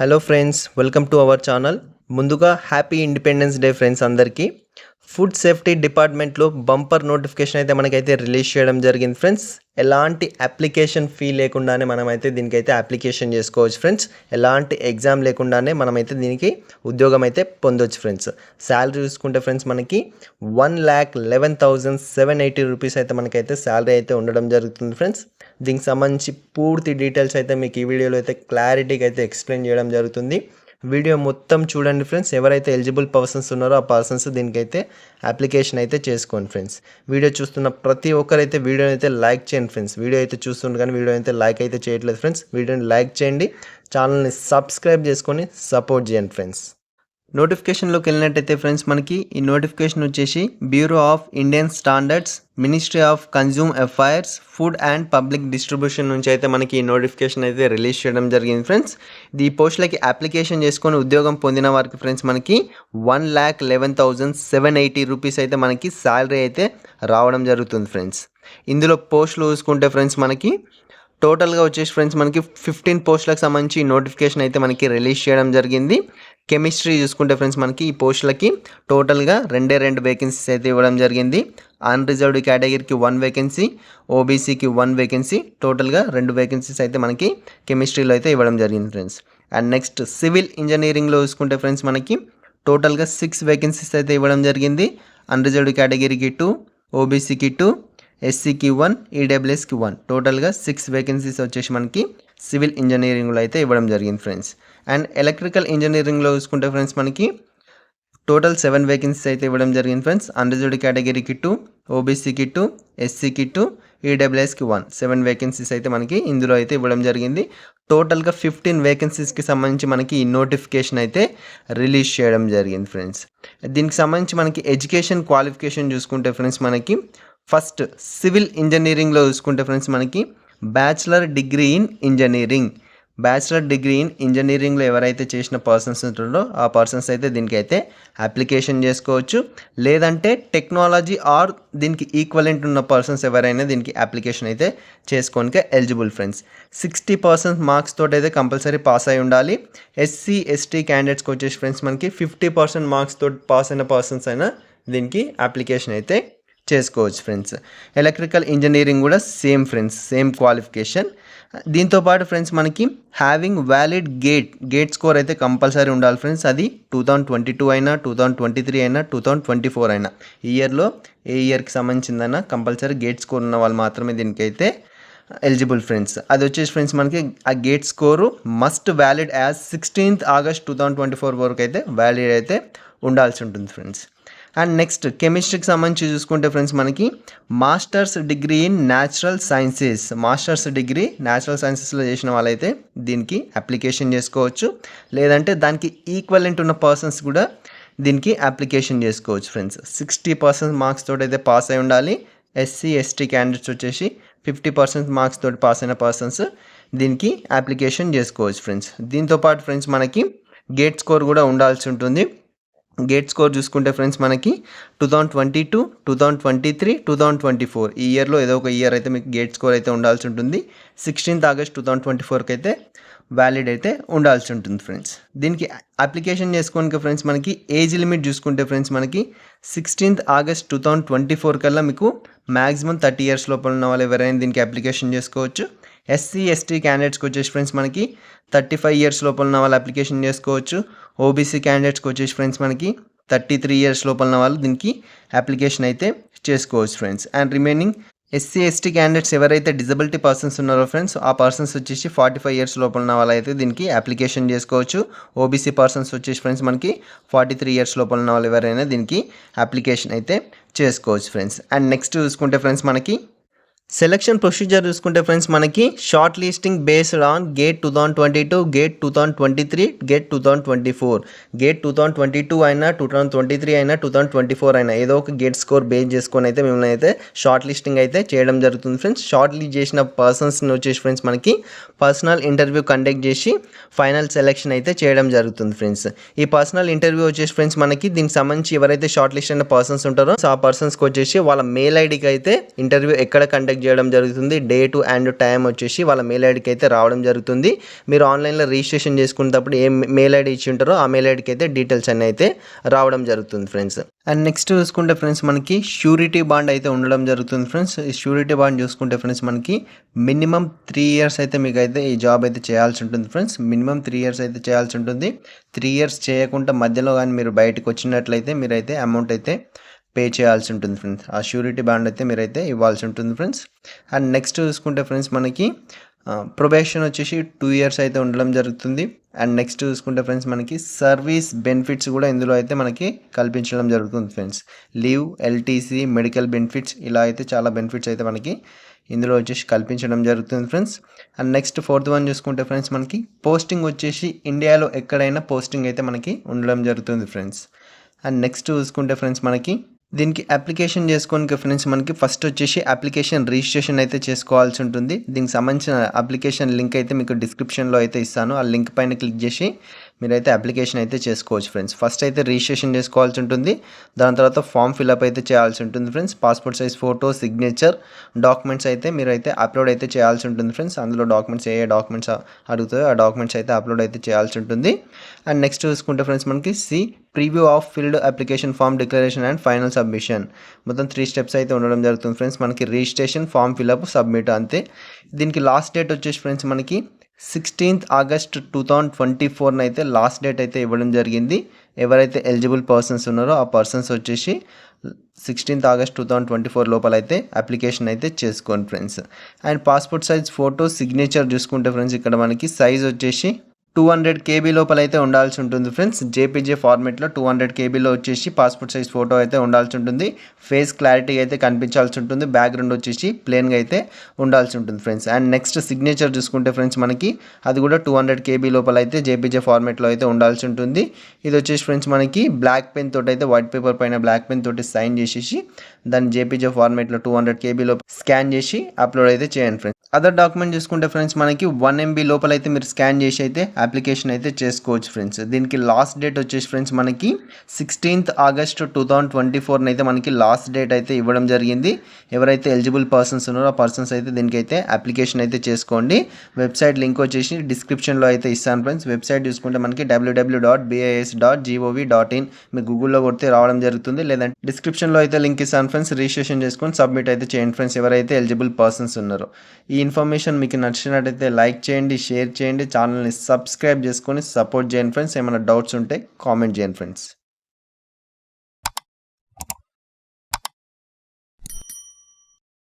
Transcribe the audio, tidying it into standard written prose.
Hello friends, welcome to our channel. ముందుగా happy independence day friends అందరికీ. Food safety డిపార్ట్మెంట్లో bumper notification అయితే మనకైతే రిలీజ్ చేయడం జరిగింది ఫ్రెండ్స్. ఎలాంటి అప్లికేషన్ ఫీ లేకుండానే మనమైతే దీనికైతే అప్లికేషన్ చేసుకోవచ్చు ఫ్రెండ్స్. ఎలాంటి ఎగ్జామ్ లేకుండానే మనమైతే దీనికి ఉద్యోగం అయితే పొందొచ్చు ఫ్రెండ్స్. శాలరీ చూసుకుంటే ఫ్రెండ్స్ మనకి 1,11,780 రూపీస్ అయితే మనకైతే శాలరీ అయితే ఉండడం జరుగుతుంది ఫ్రెండ్స్. దీనికి సంబంధించి పూర్తి డీటెయిల్స్ అయితే మీకు ఈ వీడియోలో అయితే క్లారిటీగా అయితే ఎక్స్ప్లెయిన్ చేయడం జరుగుతుంది. వీడియో మొత్తం చూడండి ఫ్రెండ్స్. ఎవరైతే ఎలిజిబుల్ పర్సన్స్ ఉన్నారో ఆ పర్సన్స్ దీనికైతే అప్లికేషన్ అయితే చేసుకోండి ఫ్రెండ్స్. వీడియో చూస్తున్న ప్రతి ఒక్కరైతే వీడియోని అయితే లైక్ చేయండి ఫ్రెండ్స్. వీడియో అయితే చూస్తుండే కానీ వీడియో అయితే లైక్ అయితే చేయట్లేదు ఫ్రెండ్స్. వీడియోని లైక్ చేయండి, ఛానల్ని సబ్స్క్రైబ్ చేసుకొని సపోర్ట్ చేయండి ఫ్రెండ్స్. నోటిఫికేషన్లోకి వెళ్ళినట్టయితే ఫ్రెండ్స్ మనకి ఈ నోటిఫికేషన్ వచ్చేసి bureau of Indian standards, ministry of consume affairs, food and public distribution నుంచి అయితే మనకి ఈ నోటిఫికేషన్ అయితే రిలీజ్ చేయడం జరిగింది ఫ్రెండ్స్. ఈ పోస్టులకి అప్లికేషన్ చేసుకొని ఉద్యోగం పొందిన వారికి ఫ్రెండ్స్ మనకి 1,11,780 రూపీస్ అయితే మనకి శాలరీ అయితే రావడం జరుగుతుంది ఫ్రెండ్స్. ఇందులో పోస్టులు చూసుకుంటే ఫ్రెండ్స్ మనకి టోటల్గా వచ్చేసి ఫ్రెండ్స్ మనకి 15 పోస్టులకు సంబంధించి నోటిఫికేషన్ అయితే మనకి రిలీజ్ చేయడం జరిగింది. కెమిస్ట్రీ చూసుకుంటే ఫ్రెండ్స్ మనకి ఈ పోస్టులకి టోటల్గా 2 వేకెన్సీస్ అయితే ఇవ్వడం జరిగింది. అన్రిజర్వ్డ్ కేటగిరీకి 1 వేకెన్సీ, ఓబీసీకి 1 వేకెన్సీ, టోటల్గా 2 వేకెన్సీస్ అయితే మనకి కెమిస్ట్రీలో అయితే ఇవ్వడం జరిగింది ఫ్రెండ్స్. అండ్ నెక్స్ట్ సివిల్ ఇంజనీరింగ్లో చూసుకుంటే ఫ్రెండ్స్ మనకి టోటల్గా 6 వేకెన్సీస్ అయితే ఇవ్వడం జరిగింది. అన్రిజర్వ్డ్ కేటగిరీకి 2, ఓబీసీకి 2, ఎస్సీకి 1, ఈడబ్ల్యూఎస్కి 1, టోటల్గా 6 వేకెన్సీస్ వచ్చేసి మనకి సివిల్ ఇంజనీరింగ్లో అయితే ఇవ్వడం జరిగింది ఫ్రెండ్స్. అండ్ ఎలక్ట్రికల్ ఇంజనీరింగ్లో చూసుకుంటే ఫ్రెండ్స్ మనకి టోటల్ 7 వేకెన్సీస్ అయితే ఇవ్వడం జరిగింది ఫ్రెండ్స్. అన్రిజర్వ్డ్ కేటగిరీకి 2, ఓబీసీకి 2, ఎస్సీకి 2, ఈడబ్ల్యూఎస్కి 1, 7 వేకెన్సీస్ అయితే మనకి ఇందులో అయితే ఇవ్వడం జరిగింది. టోటల్గా 15 వేకెన్సీస్కి సంబంధించి మనకి ఈ నోటిఫికేషన్ అయితే రిలీజ్ చేయడం జరిగింది ఫ్రెండ్స్. దీనికి సంబంధించి మనకి ఎడ్యుకేషన్ క్వాలిఫికేషన్ చూసుకుంటే ఫ్రెండ్స్ మనకి ఫస్ట్ సివిల్ ఇంజనీరింగ్లో చూసుకుంటే ఫ్రెండ్స్ మనకి బ్యాచిలర్ డిగ్రీ ఇన్ ఇంజనీరింగ్లో ఎవరైతే చేసిన పర్సన్స్ ఉంటారో ఆ పర్సన్స్ అయితే దీనికి అయితే అప్లికేషన్ చేసుకోవచ్చు. లేదంటే టెక్నాలజీ ఆర్ దీనికి ఈక్వలెంట్ ఉన్న పర్సన్స్ ఎవరైనా దీనికి అప్లికేషన్ అయితే చేసుకోనికే ఎలిజిబుల్ ఫ్రెండ్స్. 60% మార్క్స్ తోటి అయితే కంపల్సరీ పాస్ అయి ఉండాలి. ఎస్సీ ఎస్టీ క్యాండిడేట్స్కి వచ్చేసి ఫ్రెండ్స్ మనకి 50% మార్క్స్ తోటి పాస్ అయిన పర్సన్స్ అయినా దీనికి అప్లికేషన్ అయితే చేసుకోవచ్చు ఫ్రెండ్స్. ఎలక్ట్రికల్ ఇంజనీరింగ్ కూడా సేమ్ ఫ్రెండ్స్, సేమ్ క్వాలిఫికేషన్. దీంతోపాటు ఫ్రెండ్స్ మనకి హ్యావింగ్ వ్యాలిడ్ గేట్ స్కోర్ అయితే కంపల్సరీ ఉండాలి ఫ్రెండ్స్. అది 2022 అయినా, 2023 అయినా, 2024 అయినా, ఈ ఇయర్లో ఏ ఇయర్కి సంబంధించిందైనా కంపల్సరీ గేట్ స్కోర్ ఉన్న వాళ్ళు మాత్రమే దీనికైతే ఎలిజిబుల్ ఫ్రెండ్స్. అది వచ్చేసి ఫ్రెండ్స్ మనకి ఆ gate score must valid as 16th August 2024 వరకు అయితే వ్యాలిడ్ అయితే ఉండాల్సి ఉంటుంది ఫ్రెండ్స్. అండ్ నెక్స్ట్ కెమిస్ట్రీకి సంబంధించి చూసుకుంటే ఫ్రెండ్స్ మనకి మాస్టర్స్ డిగ్రీ ఇన్ న్యాచురల్ సైన్సెస్లో చేసిన వాళ్ళైతే దీనికి అప్లికేషన్ చేసుకోవచ్చు. లేదంటే దానికి ఈక్వలెంట్ ఉన్న పర్సన్స్ కూడా దీనికి అప్లికేషన్ చేసుకోవచ్చు ఫ్రెండ్స్. 60% మార్క్స్ తోటి అయితే పాస్ అయి ఉండాలి. ఎస్సీ ఎస్టీ క్యాండిడేట్స్ వచ్చేసి 50% మార్క్స్ తోటి పాస్ అయిన పర్సన్స్ దీనికి అప్లికేషన్ చేసుకోవచ్చు ఫ్రెండ్స్. దీంతోపాటు ఫ్రెండ్స్ మనకి గేట్ స్కోర్ కూడా ఉండాల్సి ఉంటుంది. గేట్ స్కోర్ చూసుకుంటే ఫ్రెండ్స్ మనకి 2022, 2023, 2024 ఈ ఇయర్లో ఏదో ఒక ఇయర్ అయితే మీకు గేట్ స్కోర్ అయితే ఉండాల్సి ఉంటుంది. 16th August 2024కి అయితే వ్యాలిడ్ అయితే ఉండాల్సి ఉంటుంది ఫ్రెండ్స్. దీనికి అప్లికేషన్ చేసుకోనికి ఫ్రెండ్స్ మనకి ఏజ్ లిమిట్ చూసుకుంటే ఫ్రెండ్స్ మనకి 16th August 2024 కల్లా మీకు మ్యాక్సిమం 30 years లోపల ఉన్న వాళ్ళు ఎవరైనా దీనికి అప్లికేషన్ చేసుకోవచ్చు. ఎస్సీ ఎస్టీ క్యాండిడేట్స్కి వచ్చేసి ఫ్రెండ్స్ మనకి 35 years లోపల ఉన్న వాళ్ళు అప్లికేషన్ చేసుకోవచ్చు. ఓబీసీ క్యాండిడేట్స్కి వచ్చేసి ఫ్రెండ్స్ మనకి 33 years లోపల ఉన్న వాళ్ళు దీనికి అప్లికేషన్ అయితే చేసుకోవచ్చు friends. And remaining SC ST candidates ఎవరైతే డిజబిలిటీ పర్సన్స్ ఉన్నారో ఫ్రెండ్స్ ఆ పర్సన్స్ వచ్చేసి 45 years లోపల ఉన్న వాళ్ళు అయితే దీనికి అప్లికేషన్ చేసుకోవచ్చు. ఓబీసీ పర్సన్స్ వచ్చేసి ఫ్రెండ్స్ మనకి 43 years లోపల ఉన్న వాళ్ళు ఎవరైనా దీనికి అప్లికేషన్ అయితే చేసుకోవచ్చు ఫ్రెండ్స్. అండ్ నెక్స్ట్ చూసుకుంటే ఫ్రెండ్స్ మనకి సెలక్షన్ ప్రొసీజర్ చూసుకుంటే ఫ్రెండ్స్ మనకి short listing based on gate 2022, gate 2023, gate 2024. Gate 2022 అయినా, 2023 అయినా, 2024 అయినా ఏదో ఒక గేట్ స్కోర్ బేస్ చేసుకొని అయితే మిమ్మల్ని అయితే షార్ట్ లిస్టింగ్ అయితే చేయడం జరుగుతుంది ఫ్రెండ్స్. షార్ట్ లిస్ట్ చేసిన పర్సన్స్ని వచ్చేసి ఫ్రెండ్స్ మనకి పర్సనల్ ఇంటర్వ్యూ కండక్ట్ చేసి ఫైనల్ సెలెక్షన్ అయితే చేయడం జరుగుతుంది ఫ్రెండ్స్. ఈ పర్సనల్ ఇంటర్వ్యూ వచ్చేసి ఫ్రెండ్స్ మనకి దీనికి సంబంధించి ఎవరైతే షార్ట్ లిస్ట్ అయిన పర్సన్స్ ఉంటారో ఆ పర్సన్స్కి వచ్చేసి వాళ్ళ మెయిల్ ఐడికి అయితే ఇంటర్వ్యూ ఎక్కడ కండక్ట్ చేయడం జరుగుతుంది. డేటు అండ్ టైం వచ్చేసి వాళ్ళ మెయిల్ ఐడికి అయితే రావడం జరుగుతుంది. మీరు ఆన్లైన్లో రిజిస్ట్రేషన్ చేసుకునేటప్పుడు ఏ మెయిల్ ఐడి ఇచ్చి ఉంటారో ఆ మెయిల్ ఐడికి అయితే డీటెయిల్స్ అన్నీ అయితే రావడం జరుగుతుంది ఫ్రెండ్స్. అండ్ నెక్స్ట్ చూసుకుంటే ఫ్రెండ్స్ మనకి షూరిటీ బాండ్ అయితే ఉండడం జరుగుతుంది ఫ్రెండ్స్. ఈ షూరిటీ బాండ్ చూసుకుంటే ఫ్రెండ్స్ మనకి మినిమం 3 ఇయర్స్ అయితే మీకు అయితే ఈ జాబ్ అయితే చేయాల్సి ఉంటుంది ఫ్రెండ్స్. మినిమం 3 ఇయర్స్ అయితే చేయాల్సి ఉంటుంది. 3 ఇయర్స్ చేయకుండా మధ్యలో కానీ మీరు బయటకు వచ్చినట్లయితే మీరైతే అమౌంట్ అయితే పే చేయాల్సి ఉంటుంది ఫ్రెండ్స్. ఆ షూరిటీ బాండ్ అయితే మీరైతే ఇవ్వాల్సి ఉంటుంది ఫ్రెండ్స్. అండ్ నెక్స్ట్ చూసుకుంటే ఫ్రెండ్స్ మనకి ప్రొబేషన్ వచ్చేసి 2 ఇయర్స్ అయితే ఉండడం జరుగుతుంది. అండ్ నెక్స్ట్ చూసుకుంటే ఫ్రెండ్స్ మనకి సర్వీస్ బెనిఫిట్స్ కూడా ఇందులో అయితే మనకి కల్పించడం జరుగుతుంది friends. Leave, LTC, medical benefits ఇలా అయితే చాలా బెనిఫిట్స్ అయితే మనకి ఇందులో వచ్చేసి కల్పించడం జరుగుతుంది friends. And next 4th one చూసుకుంటే ఫ్రెండ్స్ మనకి పోస్టింగ్ వచ్చేసి ఇండియాలో ఎక్కడైనా పోస్టింగ్ అయితే మనకి ఉండడం జరుగుతుంది ఫ్రెండ్స్. అండ్ నెక్స్ట్ చూసుకుంటే ఫ్రెండ్స్ మనకి దీనికి అప్లికేషన్ చేసుకోనికి ఫ్రెండ్స్ మనకి ఫస్ట్ వచ్చేసి అప్లికేషన్ రిజిస్ట్రేషన్ అయితే చేసుకోవాల్సి ఉంటుంది. దీనికి సంబంధించిన అప్లికేషన్ లింక్ అయితే మీకు డిస్క్రిప్షన్లో అయితే ఇస్తాను. ఆ లింక్ పైన క్లిక్ చేసి మీరైతే అప్లికేషన్ అయితే చేసుకోవచ్చు ఫ్రెండ్స్. ఫస్ట్ అయితే రిజిస్ట్రేషన్ చేసుకోవాల్సి ఉంటుంది. దాని తర్వాత ఫామ్ ఫిల్అప్ అయితే చేయాల్సి ఉంటుంది friends. Passport size photo, signature, documents అయితే మీరైతే అప్లోడ్ అయితే చేయాల్సి ఉంటుంది ఫ్రెండ్స్. అందులో డాక్యుమెంట్స్ ఏ డాక్యుమెంట్స్ అడుగుతాయో ఆ డాక్యుమెంట్స్ అయితే అప్లోడ్ అయితే చేయాల్సి ఉంటుంది. అండ్ నెక్స్ట్ చూసుకుంటే ఫ్రెండ్స్ మనకి preview of filled application form, declaration and final submission మొత్తం 3 స్టెప్స్ అయితే ఉండడం జరుగుతుంది ఫ్రెండ్స్. మనకి రిజిస్ట్రేషన్, ఫామ్ ఫిల్అప్, సబ్మిట్ అంతే. దీనికి లాస్ట్ డేట్ వచ్చేసి ఫ్రెండ్స్ మనకి 16th ఆగస్ట్ 2024 అయితే లాస్ట్ డేట్ అయితే ఇవ్వడం జరిగింది. ఎవరైతే ఎలిజిబుల్ పర్సన్స్ ఉన్నారో ఆ పర్సన్స్ వచ్చేసి 16th ఆగస్ట్ 2024 లోపల అయితే అప్లికేషన్ అయితే చేసుకోండి friends. And passport size photo, signature చూసుకుంటే ఫ్రెండ్స్ ఇక్కడ మనకి సైజ్ వచ్చేసి 200 KB లోపల అయితే ఉండాల్సి ఉంటుంది ఫ్రెండ్స్. జేపీజే ఫార్మేట్లో 200 KBలో వచ్చేసి పాస్పోర్ట్ సైజ్ ఫోటో అయితే ఉండాల్సి ఉంటుంది. ఫేస్ క్లారిటీ అయితే కనిపించాల్సి ఉంటుంది. బ్యాక్గ్రౌండ్ వచ్చేసి ప్లెయిన్గా అయితే ఉండాల్సి ఉంటుంది ఫ్రెండ్స్. అండ్ నెక్స్ట్ సిగ్నేచర్ చూసుకుంటే ఫ్రెండ్స్ మనకి అది కూడా 200 KB లోపల అయితే జేపీజే ఫార్మేట్లో అయితే ఉండాల్సి ఉంటుంది. ఇది వచ్చేసి ఫ్రెండ్స్ మనకి బ్లాక్ పెన్ తోటి అయితే వైట్ పేపర్ పైన బ్లాక్ పెన్ తోటి సైన్ చేసేసి దాన్ని జేపీజే ఫార్మేట్లో 200 KBలో స్కాన్ చేసి అప్లోడ్ అయితే చేయండి ఫ్రెండ్స్. అదర్ డాక్యుమెంట్ చూసుకుంటే ఫ్రెండ్స్ మనకి 1 MB లోపల అయితే మీరు స్కాన్ చేసి అయితే అప్లికేషన్ అయితే చేసుకోవచ్చు ఫ్రెండ్స్. దీనికి లాస్ట్ డేట్ వచ్చేసి ఫ్రెండ్స్ మనకి 16th ఆగస్ట్ 2024 అయితే మనకి లాస్ట్ డేట్ అయితే ఇవ్వడం జరిగింది. ఎవరైతే ఎలిజిబుల్ పర్సన్స్ ఉన్నారో ఆ పర్సన్స్ అయితే దీనికైతే అప్లికేషన్ అయితే చేసుకోండి. వెబ్సైట్ లింక్ వచ్చేసి డిస్క్రిప్షన్లో అయితే ఇస్తాను ఫ్రెండ్స్. వెబ్సైట్ చూసుకుంటే మనకి www.bis.gov.in మీకు గూగుల్లో కొడితే రావడం జరుగుతుంది. లేదంటే డిస్క్రిప్షన్లో అయితే లింక్ ఇస్తాను ఫ్రెండ్స్. రిజిస్ట్రేషన్ చేసుకొని సబ్మిట్ అయితే చేయండి ఫ్రెండ్స్ ఎవరైతే ఎలిజిబుల్ పర్సన్స్ ఉన్నారో. ఈ ఇన్ఫర్మేషన్ మీకు నచ్చినట్టయితే లైక్ చేయండి, షేర్ చేయండి, ఛానల్ని సబ్స్క్రైబ్ చేసుకొని సపోర్ట్ చేయండి ఫ్రెండ్స్. ఏమైనా డౌట్స్ ఉంటే కామెంట్ చేయండి ఫ్రెండ్స్.